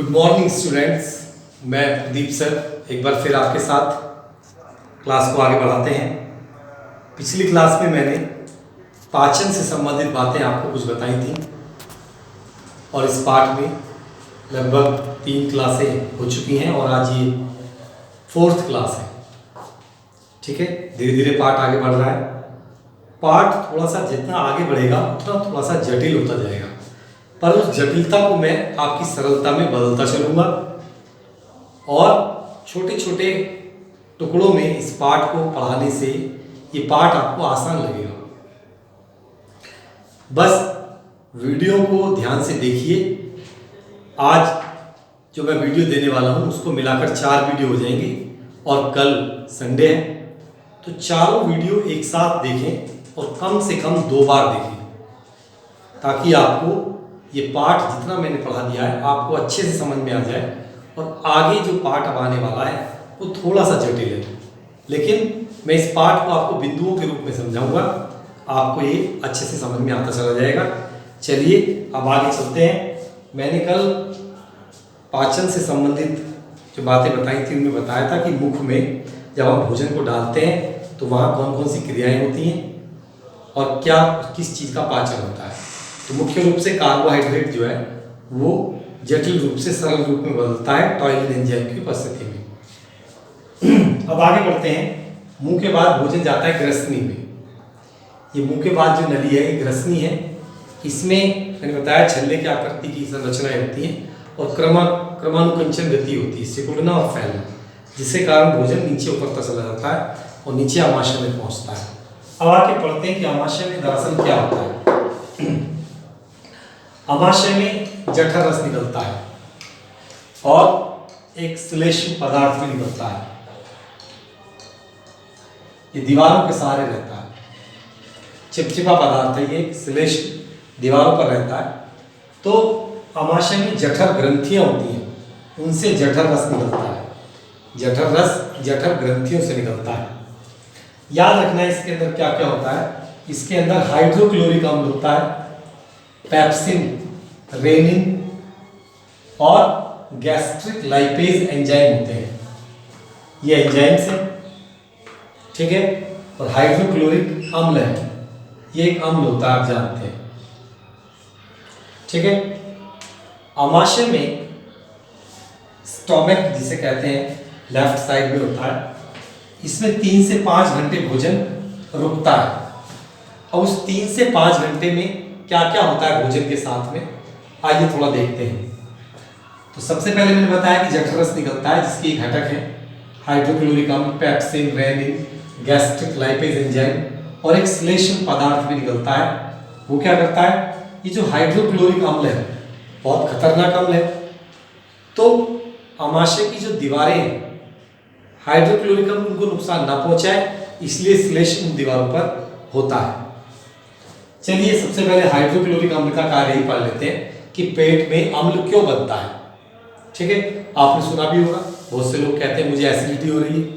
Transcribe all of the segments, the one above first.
Good morning students. मैं Pradeep sir एक बार फिर आपके साथ क्लास को आगे बढ़ाते हैं। पिछली क्लास में मैंने पाचन से संबंधित बातें आपको कुछ बताई थी और इस पाठ में लगभग 3 क्लासें हो चुकी हैं और आज ये 4th क्लास है। ठीक है, धीरे धीरे पाठ आगे बढ़ रहा है। पाठ थोड़ा सा जितना आगे बढ़ेगा उतना थोड़ा सा जटिल होता जाएगा, पर उस जटिलता को मैं आपकी सरलता में बदलता चलूँगा और छोटे छोटे टुकड़ों में इस पाठ को पढ़ाने से ये पाठ आपको आसान लगेगा। बस वीडियो को ध्यान से देखिए। आज जो मैं वीडियो देने वाला हूँ उसको मिलाकर 4 वीडियो हो जाएंगे और कल संडे है, तो चारों वीडियो एक साथ देखें और कम से कम 2 बार देखें, ताकि आपको ये पाठ जितना मैंने पढ़ा दिया है आपको अच्छे से समझ में आ जाए। और आगे जो पाठ अब आने वाला है वो थोड़ा सा जटिल है, लेकिन मैं इस पाठ को आपको बिंदुओं के रूप में समझाऊंगा, आपको ये अच्छे से समझ में आता चला जाएगा। चलिए अब आगे चलते हैं। मैंने कल पाचन से संबंधित जो बातें बताई थी उनमें बताया था कि मुख में जब हम भोजन को डालते हैं तो वहाँ कौन कौन सी क्रियाएँ होती हैं और क्या किस चीज़ का पाचन होता है। तो मुख्य रूप से कार्बोहाइड्रेट जो है वो जटिल रूप से सरल रूप में बदलता है टॉयलिन एंजाइम की उपस्थिति में। अब आगे बढ़ते हैं। मुंह के बाद भोजन जाता है ग्रसनी में। ये मुंह के बाद जो नली है ये ग्रसनी है। इसमें मैंने बताया छल्ले की आकृति की संरचनाएं होती हैं और क्रमानुकंचन गति होती है, सिकुड़ना और फैलना, जिससे कारण भोजन नीचे उतरता चला जाता है और नीचे आमाशय में पहुंचता है। अब आगे पढ़ते हैं कि आमाशय में दरअसल क्या होता है। आमाशय में जठर रस निकलता है और एक श्लेष्म पदार्थ भी निकलता है। ये दीवारों के सहारे रहता है, चिपचिपा पदार्थ है, ये श्लेष्म दीवारों पर रहता है। तो आमाशय में जठर ग्रंथियां होती हैं, उनसे जठर रस निकलता है। जठर रस जठर ग्रंथियों से निकलता है। याद रखना है इसके अंदर क्या क्या होता है। इसके अंदर हाइड्रोक्लोरिक अम्ल होता है, पेप्सिन, रेनिन और गैस्ट्रिक लाइपेज एंजाइम होते हैं। ये एंजाइम्स हैं, ठीक है। और हाइड्रोक्लोरिक अम्ल है, ये एक अम्ल होता है, आप जानते हैं, ठीक है। आमाशय में स्टोमक जिसे कहते हैं लेफ्ट साइड में होता है। इसमें 3 से 5 घंटे भोजन रुकता है। और उस 3 से 5 घंटे में क्या क्या होता है भोजन के साथ में, आइए थोड़ा देखते हैं। तो सबसे पहले मैंने बताया कि जठर रस निकलता है, जिसकी घटक है हाइड्रोक्लोरिक अम्ल, pepsin, rennin, gastric lipase enzyme और एक श्लेष्म पदार्थ भी निकलता है। वो क्या करता है, ये जो हाइड्रोक्लोरिक अम्ल है बहुत खतरनाक अम्ल है। तो आमाशय की जो दीवारें हैं, हाइड्रोक्लोरिक अम्ल उनको नुकसान ना पहुंचाए, इसलिए श्लेष्म दीवारों पर होता है। चलिए सबसे पहले हाइड्रोक्लोरिक अम्ल का कार्य ही पढ़ लेते हैं कि पेट में अम्ल क्यों बनता है, ठीक है। आपने सुना भी होगा, बहुत से लोग कहते हैं मुझे एसिडिटी हो रही है।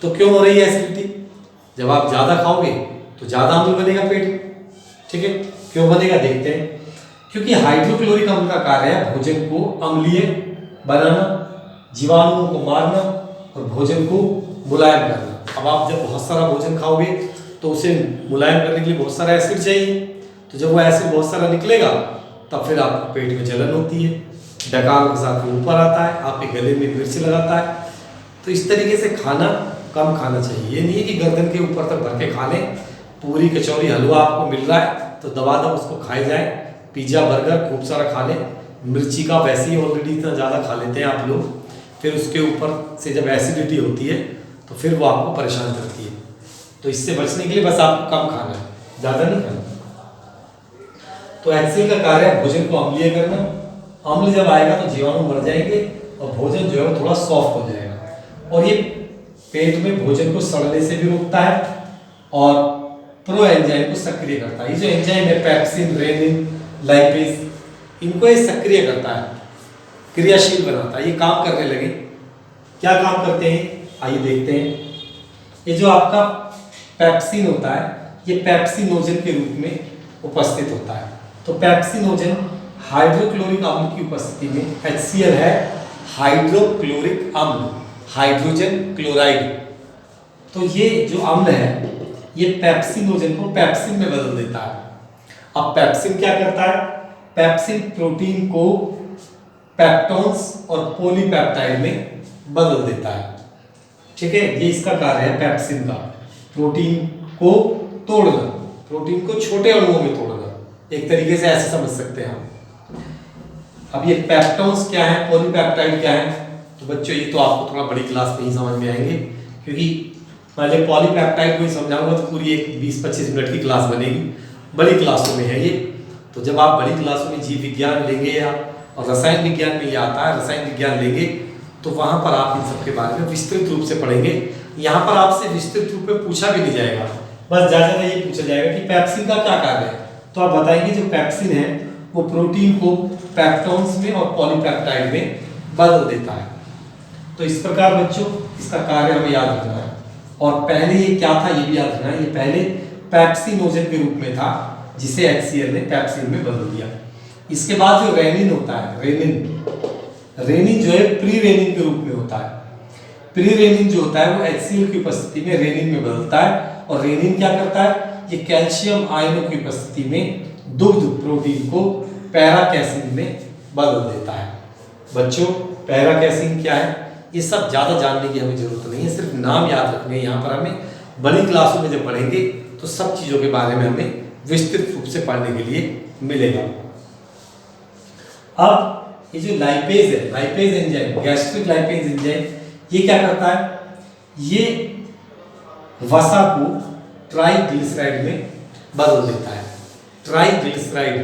तो क्यों हो रही है एसिडिटी? जब आप ज़्यादा खाओगे तो ज़्यादा अम्ल बनेगा पेट में, ठीक है। क्यों बनेगा देखते हैं। क्योंकि हाइड्रोक्लोरिक अम्ल का कार्य है भोजन को अम्लीय बनाना, जीवाणुओं को मारना और भोजन को मुलायम करना। अब आप जब बहुत सारा भोजन खाओगे तो उसे मुलायम करने के लिए बहुत सारा एसिड चाहिए। तो जब वो एसिड बहुत सारा निकलेगा तब फिर आपको पेट में जलन होती है, डकार के साथ ऊपर आता है, आपके गले में मिर्च लगाता है। तो इस तरीके से खाना कम खाना चाहिए। ये नहीं है कि गर्दन के ऊपर तक भर के खा लें। पूरी कचौरी हलवा आपको मिल रहा है तो दबादब उसको खाए जाए। पिज़्ज़ा बर्गर खूब सारा खा लें, मिर्ची का वैसे ही ऑलरेडी इतना ज़्यादा खा लेते हैं आप लोग, फिर उसके ऊपर से जब एसिडिटी होती है तो फिर वो आपको परेशान करती है। तो इससे बचने के लिए बस आपको कम खाना है, ज़्यादा नहीं खाना। तो HCl का कार्य है भोजन को अम्लीय करना। अम्ल जब आएगा तो जीवाणु मर जाएंगे और भोजन जो है वो थोड़ा सॉफ्ट हो जाएगा। और ये पेट में भोजन को सड़ने से भी रोकता है और प्रो एंजाइम को सक्रिय करता है। ये जो एंजाइम है पेप्सिन, रेनिन, लाइपेज, इनको ये सक्रिय करता है, क्रियाशील बनाता है। ये काम करने लगे। क्या काम करते हैं आइए देखते हैं। ये जो आपका पेप्सिन होता है ये पेप्सिनोजन के रूप में उपस्थित होता है। तो पेप्सिनोजन हाइड्रोक्लोरिक अम्ल की उपस्थिति में, HCl है हाइड्रोक्लोरिक अम्ल, हाइड्रोजन क्लोराइड। तो ये जो अम्ल है ये पेप्सिनोजन को पेप्सिन में बदल देता है। अब पेप्सिन क्या करता है? पेप्सिन प्रोटीन को पेप्टोन्स और पॉलीपेप्टाइड में बदल देता है। ठीक है, ये इसका कार्य है पेप्सिन का, प्रोटीन को तोड़ना, प्रोटीन को छोटे अणुओं में तोड़ना, एक तरीके से ऐसे समझ सकते हैं हम। अब ये पेप्टोन्स क्या है, पॉलीपेप्टाइड क्या है, तो बच्चों ये तो आपको थोड़ा बड़ी क्लास में ही समझ में आएंगे, क्योंकि मैं पॉलीपेप्टाइड को ही समझाऊंगा तो पूरी एक 20-25 मिनट की क्लास बनेगी। बड़ी क्लासों में है ये, तो जब आप बड़ी क्लासों में जीव विज्ञान लेंगे या और रसायन विज्ञान में ये आता है, रसायन विज्ञान लेंगे तो वहां पर आप इन सब के बारे में विस्तृत रूप से पढ़ेंगे। यहाँ पर आपसे विस्तृत रूप में पूछा भी नहीं जाएगा, बस ज्यादा ये पूछा जाएगा कि पेप्सिन का क्या कार्य है, तो आप बताएंगे जो पेप्सिन है वो प्रोटीन को पेप्टोन्स में और पॉलीपेप्टाइड में बदल देता है। तो इस प्रकार बच्चों इसका कार्य हमें याद रखना है। और पहले ये क्या था ये भी याद रखना है, ये पहले पेप्सिनोजन के रूप में था जिसे HCl ने पेप्सिन में बदल दिया। इसके बाद जो रेनिन होता है, रेनिन जो है प्री रेनिन के रूप में होता है। प्री रेनिन जो होता है वो HCl की उपस्थिति में रेनिन में बदलता है। और रेनिन क्या करता है, ये कैल्शियम आयनों की उपस्थिति में दुग्ध प्रोटीन को पैराकैसिन में बदल देता है। बच्चों पैराकैसिन क्या है ये सब ज़्यादा जानने की हमें जरूरत नहीं है, सिर्फ नाम याद रखने हैं। यहाँ पर हमें बड़ी क्लासों में जब पढ़ेंगे तो सब चीज़ों के बारे में हमें विस्तृत रूप से पढ़ने के लिए मिलेगा। अब ये जो लाइपेज है, lipase enzyme, gastric lipase enzyme, ये क्या करता है, ये वसा को ट्राइग्लिसराइड में बदल देता है। ट्राइग्लिसराइड,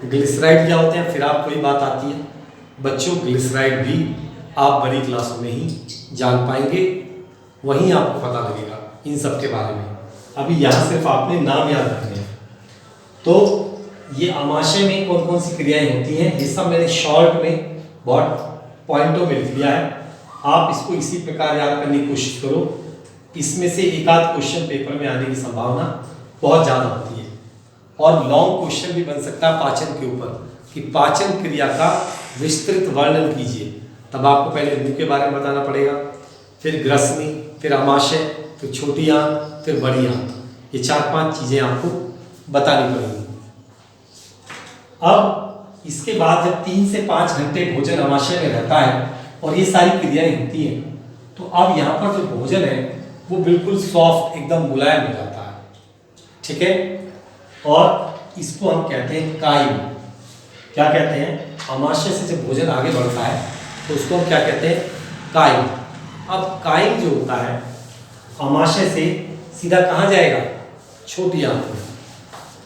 ग्लिसराइड क्या होते हैं, फिर आपको ही बात आती है बच्चों, ग्लिसराइड भी आप बड़ी क्लासों में ही जान पाएंगे, वहीं आपको पता लगेगा इन सब के बारे में। अभी यहाँ सिर्फ आपने नाम याद रखने हैं। तो ये आमाशय में कौन कौन सी क्रियाएं होती हैं ये सब मैंने शॉर्ट में बहुत पॉइंटों में लिख दिया है, आप इसको इसी प्रकार याद करने की कोशिश करो। इसमें से एक आध क्वेश्चन पेपर में आने की संभावना बहुत ज़्यादा होती है और लॉन्ग क्वेश्चन भी बन सकता है पाचन के ऊपर कि पाचन क्रिया का विस्तृत वर्णन कीजिए। तब आपको पहले मुंह के बारे में बताना पड़ेगा, फिर ग्रसनी, फिर आमाशय, फिर छोटी आंत, फिर बड़ी आंत, ये 4-5 चीज़ें आपको बतानी पड़ेंगी। अब इसके बाद जब 3 से 5 घंटे भोजन आमाशय में रहता है और ये सारी क्रियाएं होती हैं, तो अब यहाँ पर जो भोजन है वो बिल्कुल सॉफ्ट, एकदम मुलायम हो जाता है। ठीक है, और इसको हम कहते हैं काइम। क्या कहते हैं, आमाशय से जब भोजन आगे बढ़ता है तो उसको हम क्या कहते हैं, काइम। अब काइम जो होता है आमाशय से सीधा कहाँ जाएगा, छोटी आंत में।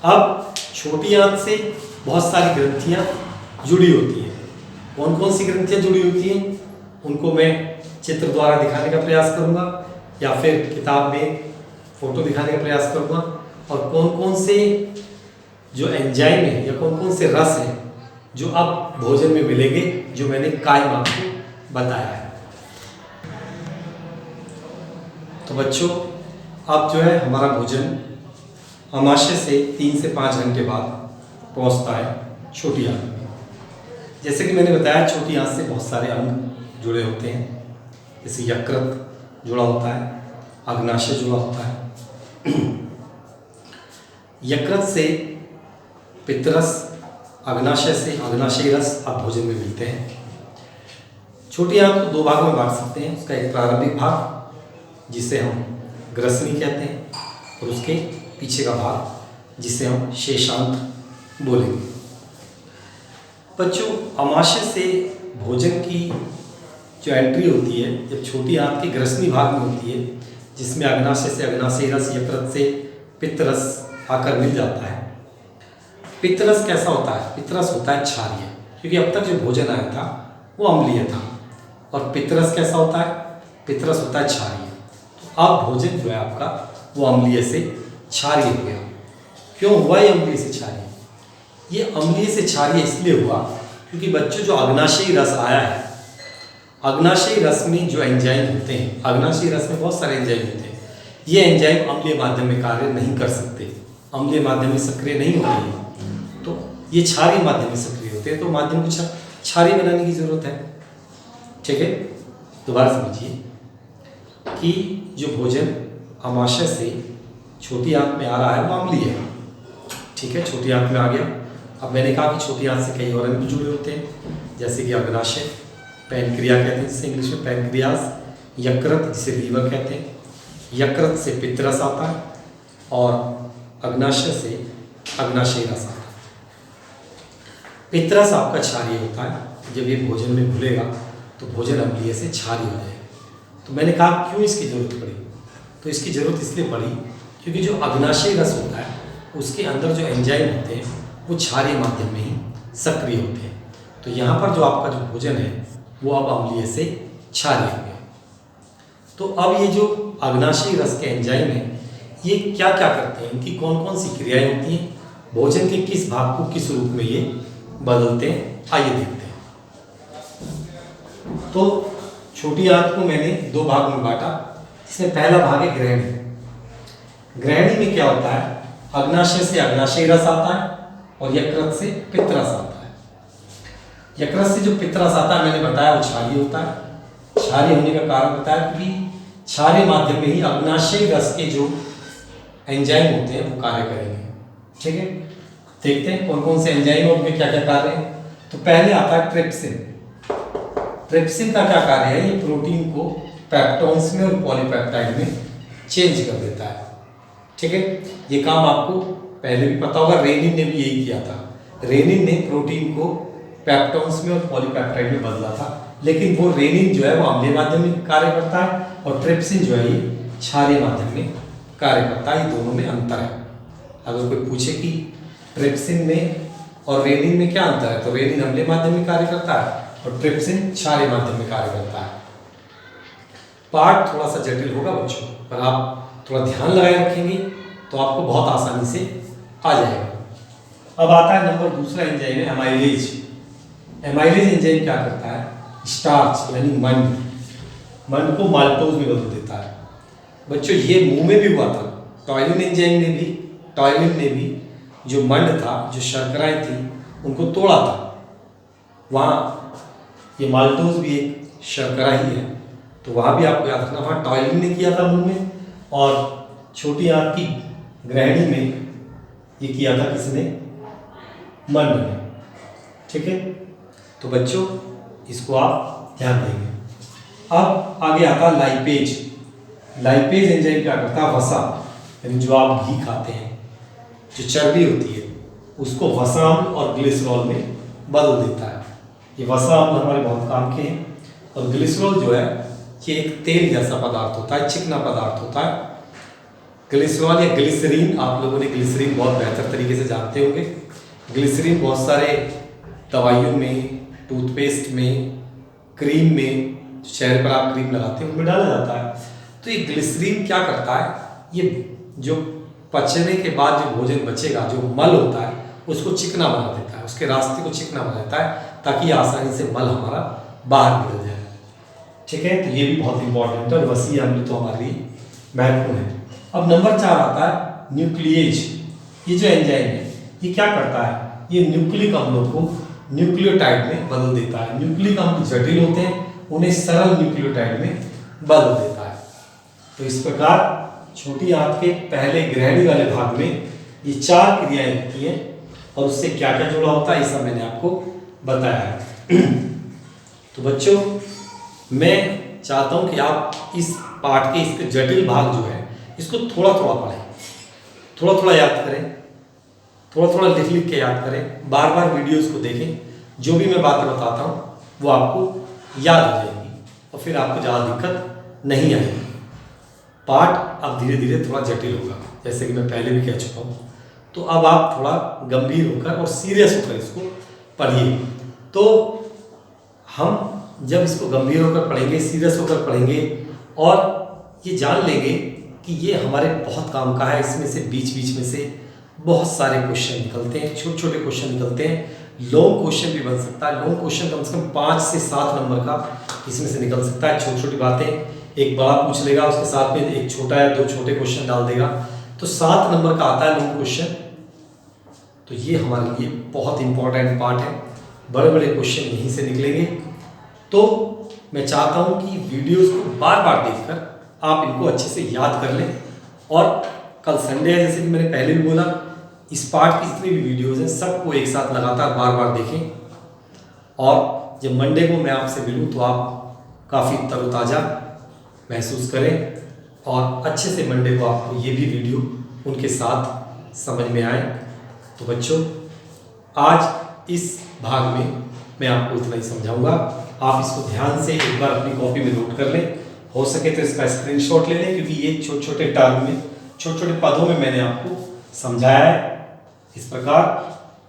अब छोटी आंत से बहुत सारी ग्रंथियाँ जुड़ी होती हैं। कौन कौन सी ग्रंथियाँ जुड़ी होती हैं उनको मैं चित्र द्वारा दिखाने का प्रयास करूँगा या फिर किताब में फोटो दिखाने का प्रयास करूँगा, और कौन कौन से जो एंजाइम है या कौन कौन से रस हैं जो अब भोजन में मिलेंगे, जो मैंने काइम आपको बताया है। तो बच्चों अब जो है हमारा भोजन आमाशय से 3 से 5 घंटे बाद पहुंचता है छोटी आंत में। जैसे कि मैंने बताया छोटी आंत से बहुत सारे अंग जुड़े होते हैं, जैसे यकृत जुड़ा होता है, अग्नाशय जुड़ा होता है। यकृत से पित्तरस, अग्नाशय से अग्नाशयी रस अब भोजन में मिलते हैं। छोटी आंत को 2 भागों में बांट सकते हैं, उसका एक प्रारंभिक भाग जिसे हम ग्रसनी कहते हैं और उसके पीछे का भाग जिसे हम शेषांत बोलेंगे। बच्चों आमाशय से भोजन की जो एंट्री होती है जब छोटी आंत के ग्रसनी भाग में होती है, जिसमें अग्नाशय से अग्नाशयी रस, यकृत से पित्तरस आकर मिल जाता है। पित्तरस कैसा होता है, पित्तरस होता है क्षारीय, क्योंकि अब तक जो भोजन आया था वो अम्लीय था, और पित्तरस कैसा होता है, पित्तरस होता है क्षारीय। तो अब भोजन जो है आपका वो अम्लीय से क्षारीय हो गया। क्यों हुआ ये अम्लीय से क्षारीय? ये अम्लीय से क्षारीय इसलिए हुआ क्योंकि बच्चों जो अग्नाशयी रस आया है, अग्नाशयी रस में जो एंजाइम होते हैं, अग्नाशयी रस में बहुत सारे एंजाइम होते हैं, ये एंजाइम अम्लीय माध्यम में कार्य नहीं कर सकते, अम्लीय माध्यम में सक्रिय नहीं होते हैं। तो ये क्षारीय माध्यम में सक्रिय होते हैं, तो माध्यम को क्षारीय बनाने की जरूरत है। ठीक है, दोबारा समझिए कि जो भोजन आमाशय से छोटी आंत में आ रहा है वो अम्लीय है। ठीक है, छोटी आंत में आ गया। अब मैंने कहा कि छोटी आंत से कई ऑर्गन भी जुड़े होते हैं, जैसे कि अग्नाशय, पैनक्रिया कहते हैं जिसे इंग्लिश में पैनक्रियाज, यकृत जिसे लीवर कहते हैं, यकृत से पित्तरस आता है और अग्नाशय से अग्नाशयी रस आता है। पित्तरस आपका क्षारीय होता है, जब ये भोजन में घुलेगा तो भोजन अम्लीय से क्षारीय हो जाएगा। तो मैंने कहा क्यों इसकी जरूरत पड़ी, तो इसकी जरूरत इसलिए पड़ी क्योंकि जो अग्नाशयी रस होता है उसके अंदर जो एंजाइम होते हैं वो क्षारीय माध्यम में ही सक्रिय होते हैं। तो यहाँ पर जो आपका जो भोजन है वो अब अम्लीय से क्षारीय हो गया। तो अब ये जो अग्नाशयी रस के एंजाइम हैं ये क्या क्या करते हैं, इनकी कौन कौन सी क्रियाएं होती हैं, भोजन के किस भाग को किस रूप में ये बदलते हैं, आइए देखते हैं। तो छोटी आंत को मैंने दो भाग में बांटा, इसमें पहला भाग है ग्रहणी। ग्रहणी में क्या होता है, अग्नाशय से अग्नाशयी रस आता है और यकृत से पित्तरस आता है। यकृत से जो पित्तरस आता है मैंने बताया वो क्षारीय होता है। क्षारीय होने का कारण बताया कि क्षारीय माध्यम में ही अग्नाशयी रस के जो एंजाइम होते हैं वो कार्य करेंगे। ठीक है, देखते हैं कौन कौन से एंजाइम और उनके क्या क्या कार्य हैं। तो पहले आता है ट्रिप्सिन। ट्रिप्सिन का क्या कार्य है, ये प्रोटीन को पेप्टोन्स में और पॉलीपेप्टाइड में चेंज कर देता है। ठीक है, ये काम आपको पहले भी पता होगा, रेनिन ने भी यही किया था। रेनिन ने प्रोटीन को पेप्टोन्स में और पॉलीपेप्टाइड में बदला था, लेकिन वो रेनिन जो है वो अम्लीय माध्यम में कार्य करता है और ट्रिप्सिन जो है ये क्षारीय माध्यम में कार्य करता है। ये दोनों में अंतर है। अगर कोई पूछे कि ट्रिप्सिन में और रेनिन में क्या अंतर है, तो रेनिन अम्लीय माध्यम में कार्य करता है और ट्रिप्सिन क्षारीय माध्यम में कार्य करता है। पाठ थोड़ा सा जटिल होगा बच्चों, पर आप थोड़ा ध्यान लगाए रखेंगे तो आपको बहुत आसानी से आ जाएगा। अब आता है नंबर दूसरा एंजाइम है एमाइलेज। एमाइलेज एंजाइम क्या करता है, स्टार्च यानी मंड को माल्टोज में बदल देता है। बच्चों ये मुंह में भी हुआ था, टॉयलिन एंजाइम ने भी, टॉयलिन ने भी जो मंड था, जो शर्कराएं थी उनको तोड़ा था। वहाँ ये माल्टोज भी एक शर्करा ही है, तो वहाँ भी आपको याद रखना, वहाँ टॉयलिन ने किया था मुंह में और छोटी आंत की ग्रहणी में ये किया था किसने, मंड ने। ठीक है, तो बच्चों इसको आप ध्यान देंगे। अब आगे आता है लाइपेज। लाइपेज एंजाइम क्या करता है, वसा यानी जो आप घी खाते हैं, जो चर्बी होती है उसको वसा अम्ल और ग्लिसरॉल में बदल देता है। ये वसा अम्ल हमारे बहुत काम के हैं और ग्लिसरॉल जो है ये एक तेल जैसा पदार्थ होता है, चिकना पदार्थ होता है। ग्लिसरॉल या ग्लिसरीन, आप लोगों ने ग्लिसरीन बहुत बेहतर तरीके से जानते होंगे। ग्लिसरीन बहुत सारे दवाइयों में, टूथपेस्ट में, क्रीम में, चेहरे पर आप क्रीम लगाते हैं उनमें डाला जाता है। तो ये ग्लिसरीन क्या करता है, ये जो पचने के बाद जो भोजन बचेगा, जो मल होता है उसको चिकना बना देता है, उसके रास्ते को चिकना बना देता है ताकि आसानी से मल हमारा बाहर निकल जाए। ठीक है, तो ये भी बहुत इंपॉर्टेंट है और वसीय अम्ल तो हमारे लिए महत्वपूर्ण है। अब नंबर 4 आता है न्यूक्लिएज। ये जो एंजाइम है ये क्या करता है, ये न्यूक्लिक अम्लों को न्यूक्लियोटाइड में बदल देता है। न्यूक्लिक अम्ल जटिल होते हैं, उन्हें सरल न्यूक्लियोटाइड में बदल देता है। तो इस प्रकार छोटी आंत के पहले ग्रहणी वाले भाग में ये 4 क्रियाएं होती हैं और उससे क्या क्या जुड़ा होता है ये सब मैंने आपको बताया है। तो बच्चों मैं चाहता हूं कि आप इस पाठ के इसके जटिल भाग जो है इसको थोड़ा थोड़ा पढ़ें, थोड़ा थोड़ा याद करें, थोड़ा थोड़ा लिख लिख के याद करें, बार बार वीडियोस को देखें। जो भी मैं बातें बताता हूँ वो आपको याद हो जाएगी और फिर आपको ज़्यादा दिक्कत नहीं आएगी। पाठ अब धीरे धीरे थोड़ा जटिल होगा, जैसे कि मैं पहले भी कह चुका हूँ। तो अब आप थोड़ा गंभीर होकर और सीरियस होकर इसको पढ़िए। तो हम जब इसको गंभीर होकर पढ़ेंगे, सीरियस होकर पढ़ेंगे और ये जान लेंगे कि ये हमारे बहुत काम का है। इसमें से बीच बीच में से बहुत सारे क्वेश्चन निकलते हैं, छोटे छोटे क्वेश्चन निकलते हैं, लॉन्ग क्वेश्चन भी बन सकता है। लॉन्ग क्वेश्चन कम से कम 5 से 7 नंबर का इसमें से निकल सकता है। छोटी छोटी बातें एक बड़ा पूछ लेगा, उसके साथ में एक छोटा या 2 छोटे क्वेश्चन डाल देगा, तो 7 नंबर का आता है लॉन्ग क्वेश्चन। तो ये हमारे लिए बहुत इंपॉर्टेंट पार्ट है, बड़े बड़े क्वेश्चन यहीं से निकलेंगे। तो मैं चाहता हूँ कि वीडियोस को बार बार देखकर आप इनको अच्छे से याद कर लें। और कल संडे है, जैसे कि मैंने पहले भी बोला, इस पार्ट की जितनी भी वीडियोस हैं सबको एक साथ लगातार बार बार देखें। और जब मंडे को मैं आपसे मिलूँ तो आप काफ़ी तरोताज़ा महसूस करें और अच्छे से मंडे को आपको ये भी वीडियो उनके साथ समझ में आए। तो बच्चों, आज इस भाग में मैं आपको इतना ही समझाऊंगा। आप इसको ध्यान से एक बार अपनी कॉपी में नोट कर लें, हो सके तो इसका स्क्रीनशॉट ले लें, क्योंकि ये छोटे छोटे टर्म में, छोटे छोटे पदों में मैंने आपको समझाया है। इस प्रकार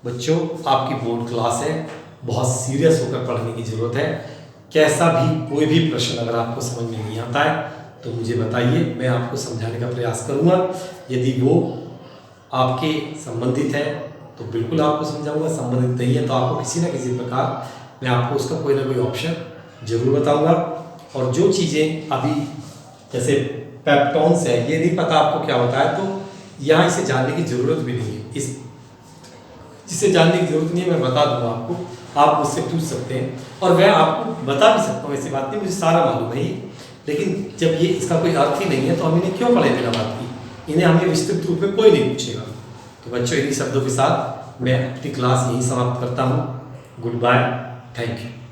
बच्चों, आपकी बोर्ड क्लास है, बहुत सीरियस होकर पढ़ने की ज़रूरत है। कैसा भी कोई भी प्रश्न अगर आपको समझ में नहीं आता है तो मुझे बताइए, मैं आपको समझाने का प्रयास करूँगा। यदि वो आपके संबंधित है तो बिल्कुल आपको समझाऊंगा, संबंधित नहीं है तो आपको किसी न किसी प्रकार मैं आपको उसका कोई ना कोई ऑप्शन जरूर बताऊंगा। और जो चीज़ें अभी जैसे पेप्टॉन्स है, ये नहीं पता आपको क्या होता है, तो यहाँ इसे जानने की ज़रूरत भी नहीं है। इस जिसे जानने की ज़रूरत नहीं है, मैं बता दूंगा आपको, आप मुझसे पूछ सकते हैं और मैं आपको बता भी सकता हूँ। ऐसी बात नहीं, मुझे सारा मालूम है ये, लेकिन जब ये इसका कोई अर्थ ही नहीं है तो हम इन्हें क्यों पढ़े बिना बात की। इन्हें हमें विस्तृत रूप में कोई नहीं पूछेगा। तो बच्चों, इन्हीं शब्दों के साथ मैं अपनी क्लास यहीं समाप्त करता हूँ। Good bye, thank you.